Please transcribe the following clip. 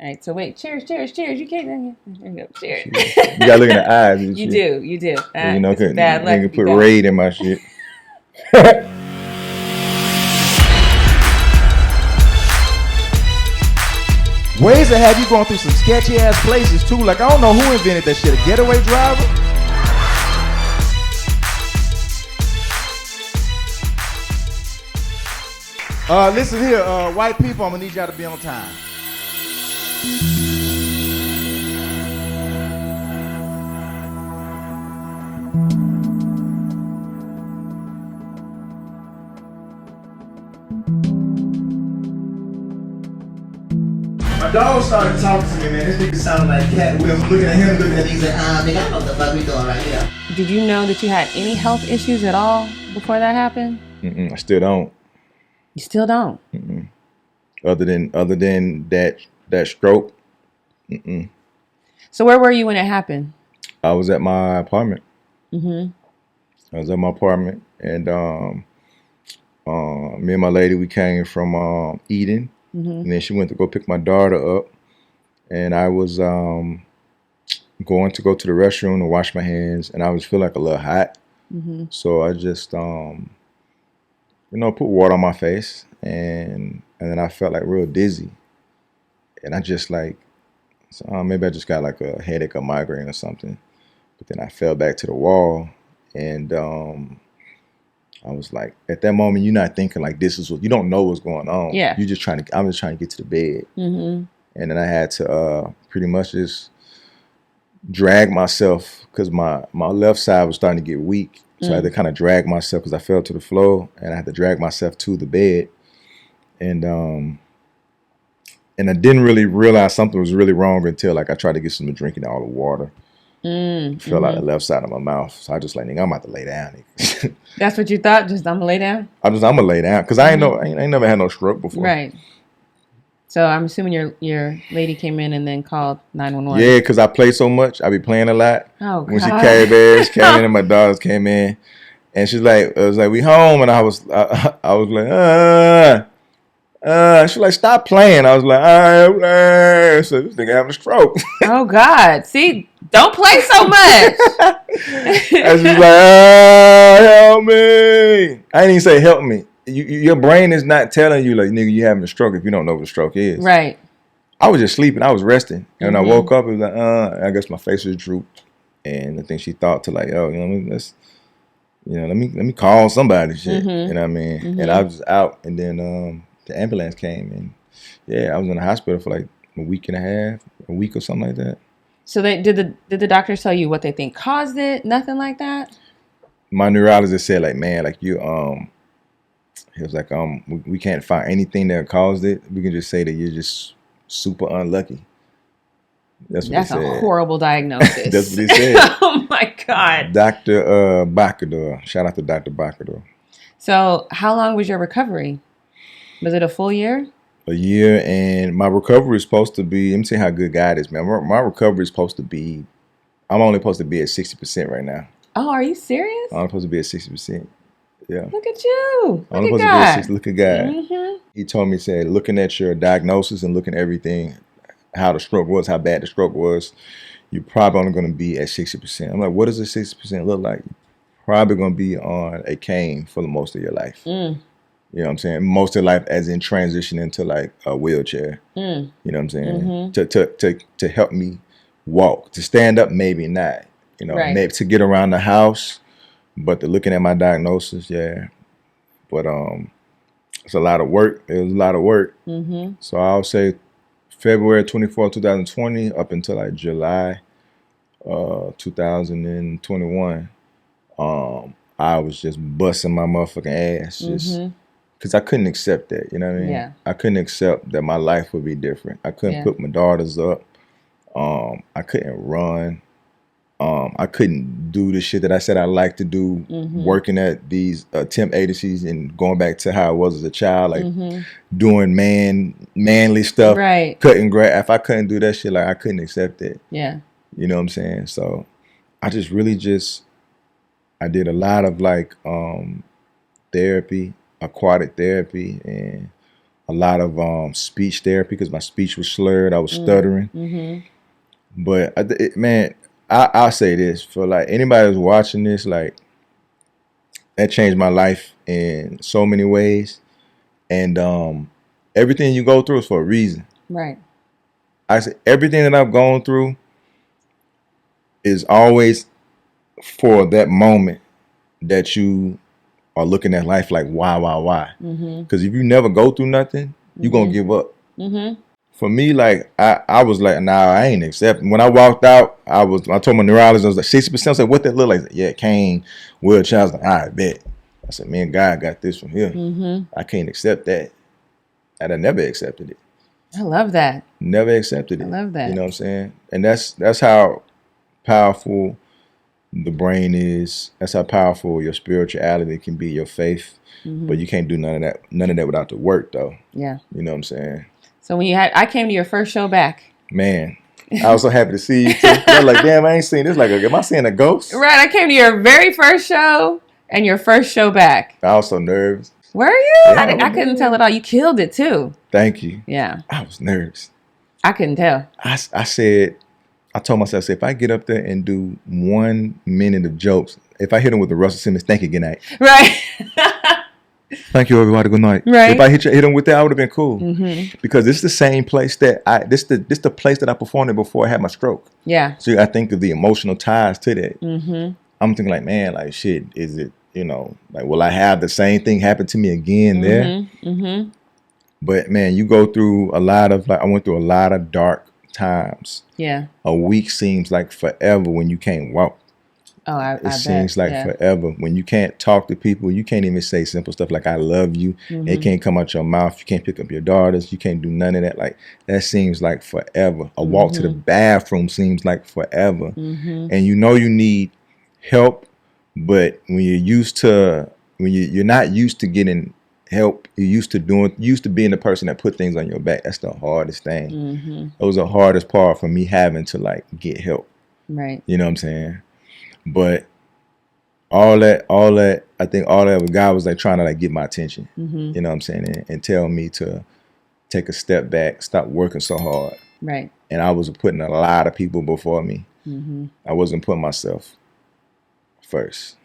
All right, so wait, cheers, cheers, cheers. You can't. There you go, cheers. You gotta look in the eyes and You shit. do, you do. You know, It's cause bad luck nigga if you put don't. raid in my shit. Ways to have you going through some sketchy ass places too. Like I don't know who invented that shit. A getaway driver? Listen here, white people, I'm gonna need y'all to be on time. My dog started talking to me, man. This nigga sounded like Cat Williams. I'm looking at him, looking at me. He's like, nigga, I know what the fuck we doing right here. Did you know that you had any health issues at all before that happened? I still don't. You still don't. Other than that stroke. So where were you when it happened? I was at my apartment. Mm-hmm. I was at my apartment, and me and my lady, we came from Eden, and then she went to go pick my daughter up, and I was going to go to the restroom to wash my hands, and I was feeling like a little hot, so I just put water on my face, and then I felt like real dizzy, and I just like maybe I just got like a headache or migraine or something, but then I fell back to the wall. And I was like, at that moment, you're not thinking like this is what you don't know what's going on. Yeah. You just I was trying to get to the bed, and then I had to pretty much just drag myself because my left side was starting to get weak, so I had to kind of drag myself because I fell to the floor, and I had to drag myself to the bed, and I didn't really realize something was really wrong until like I tried to get some drinking all the water. Fell out the left side of my mouth. So I just like, nigga, I'm about to lay down. Nigga. That's what you thought? Just I'm gonna lay down? I'm gonna lay down. Cause I ain't never had no stroke before. Right. So I'm assuming your lady came in and then called 911. Yeah, cause I play so much. I be playing a lot. Oh, God. When she came in and my daughters came in, and she's like, it was like, we home, and I was like, she like, stop playing. I was like, so this nigga having a stroke. Oh God. See, don't play so much. And she's like, help me. I didn't even say help me. Your brain is not telling you like, nigga, you having a stroke if you don't know what a stroke is. Right. I was just sleeping. I was resting. And when I woke up, it was like, I guess my face was drooped. And I think she thought to like, oh, let me call somebody shit. You know what I mean? And I was out, and then the ambulance came, and I was in the hospital for like a week or something like that. So did the doctors tell you what they think caused it? Nothing like that? My neurologist said like, man, like you he was like, we can't find anything that caused it. We can just say that you're just super unlucky. That's what he said. That's a horrible diagnosis. That's what he said. Oh my God. Dr. Bacador. Shout out to Dr. Bacador. So how long was your recovery? Was it a full year? A year, and my recovery is supposed to be, let me tell you how good God is, man. My recovery is supposed to be, I'm only supposed to be at 60% right now. Oh, are you serious? I'm supposed to be at 60%. Yeah. Look at you. I'm Look supposed at God. to be at 60%. Look at God. He told me, said, looking at your diagnosis and looking at everything, how the stroke was, how bad the stroke was, you're probably only going to be at 60%. I'm like, what does a 60% look like? You're probably going to be on a cane for the most of your life. You know what I'm saying? Most of life as in transition into like a wheelchair. You know what I'm saying? To help me walk. To stand up, maybe not. You know, maybe to get around the house. But looking at my diagnosis, yeah. But it's a lot of work. It was a lot of work. So I'll say February 24, 2020 up until like July 2021. I was just busting my motherfucking ass. Just because I couldn't accept that, you know what I mean? Yeah. I couldn't accept that my life would be different. I couldn't put my daughters up. I couldn't run. I couldn't do the shit that I said I like to do, working at these temp agencies and going back to how I was as a child, like doing manly stuff, cutting grass. If I couldn't do that shit, like I couldn't accept it. Yeah. You know what I'm saying? So I just really I did a lot of like therapy, aquatic therapy, and a lot of speech therapy because my speech was slurred. I was stuttering. But I'll say this for like anybody who's watching this, like that changed my life in so many ways, and everything you go through is for a reason. Right. I say everything that I've gone through is always for that moment that you are looking at life like why? Because if you never go through nothing, you're gonna give up. For me, like I was like, nah, I ain't accepting. When I walked out, I told my neurologist, I was like 60%. I said, what that look like? Yeah, cane, wheelchair. I was like, I bet. I said, man, God got this from here. I can't accept that. And I never accepted it. I love that. Never accepted it. I love that. You know what I'm saying? And that's how powerful the brain is. That's how powerful your spirituality can be, your faith. But you can't do none of that without the work, though. Yeah. You know what I'm saying? So when I came to your first show back. Man, I was so happy to see you too. I was like, damn, I ain't seen this. Like, am I seeing a ghost? Right. I came to your very first show and your first show back. I was so nervous. Were you? Yeah, I couldn't tell at all. You killed it too. Thank you. Yeah. I was nervous. I couldn't tell. I told myself, if I get up there and do 1 minute of jokes, if I hit them with the Russell Simmons, thank you, good night. Right. Thank you, everybody, good night. Right. If I hit them with that, I would have been cool. Because this is the same place that this the place that I performed in before I had my stroke. Yeah. So I think of the emotional ties to that. I'm thinking like, man, like shit, is it, like, will I have the same thing happen to me again there? But man, you go through I went through a lot of dark times. Yeah. A week seems like forever when you can't walk. Oh, I It seems like forever when you can't talk to people. You can't even say simple stuff like "I love you." It can't come out your mouth. You can't pick up your daughters. You can't do none of that. Like that seems like forever. A walk to the bathroom seems like forever. And you need help, but when you're not used to getting help, you're used to being the person that put things on your back. That's the hardest thing. It was the hardest part for me, having to like get help. Right. You know what I'm saying? But all that, I think all that God was like trying to like get my attention. You know what I'm saying? And tell me to take a step back, stop working so hard. Right. And I was putting a lot of people before me. I wasn't putting myself first.